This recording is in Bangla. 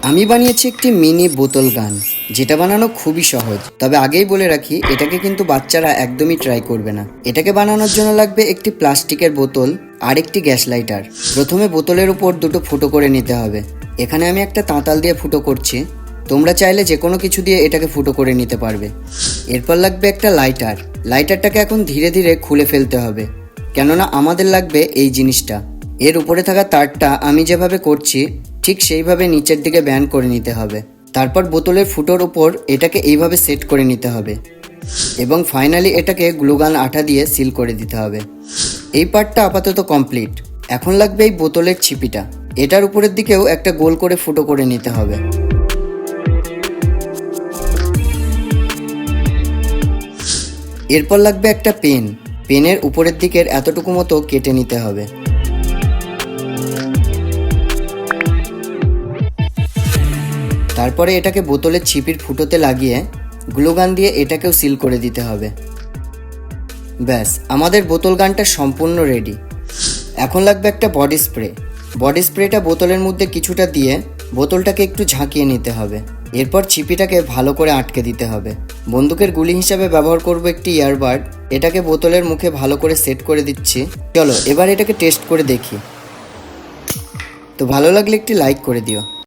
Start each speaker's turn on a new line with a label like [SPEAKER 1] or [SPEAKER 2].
[SPEAKER 1] আমি বানিয়েছি একটি মিনি বোতল গান, যেটা বানানো খুবই সহজ। তবে আগেই বলে রাখি, এটাকে কিন্তু বাচ্চারা একদমই ট্রাই করবে না। এটাকে বানানোর জন্য লাগবে একটি প্লাস্টিকের বোতল আর একটি গ্যাস লাইটার। প্রথমে বোতলের উপর দুটো ফুটো করে নিতে হবে। এখানে আমি একটা তাঁতাল দিয়ে ফুটো করছি, তোমরা চাইলে যে কোনো কিছু দিয়ে এটাকে ফুটো করে নিতে পারবে। এরপর লাগবে একটা লাইটার। লাইটারটাকে এখন ধীরে ধীরে খুলে ফেলতে হবে, কেননা আমাদের লাগবে এই জিনিসটা। এর উপরে থাকা তারটা আমি যেভাবে করছি ঠিক সেইভাবে নিচের দিকে ব্যান্ড করে নিতে হবে। তারপর বোতলের ফুটোর উপর এটাকে এইভাবে সেট করে নিতে হবে এবং ফাইনালি এটাকে গ্লুগান আঠা দিয়ে সিল করে দিতে হবে। এই পার্টটা আপাতত কমপ্লিট। এখন লাগবে এই বোতলের ছিপিটা। এটার উপরের দিকেও একটা গোল করে ফুটো করে নিতে হবে। এরপর লাগবে একটা পেন। পেনের উপরের দিকের এতটুকু মতো কেটে নিতে হবে। তারপরে এটাকে বোতলের ছিপির ফুটোতে লাগিয়ে গ্লুগান দিয়ে এটাকেও সিল করে দিতে হবে। ব্যাস, আমাদের বোতল গানটা সম্পূর্ণ রেডি। এখন লাগবে একটা বডি স্প্রে। বডি স্প্রেটা বোতলের মধ্যে কিছুটা দিয়ে বোতলটাকে একটু ঝাঁকিয়ে নিতে হবে। এরপর ছিপিটাকে ভালো করে আটকে দিতে হবে। বন্দুকের গুলি হিসাবে ব্যবহার করব একটি ইয়ারবাড। এটাকে বোতলের মুখে ভালো করে সেট করে দিচ্ছি। চলো এবার এটাকে টেস্ট করে দেখি। তো ভালো লাগলে একটি লাইক করে দিও।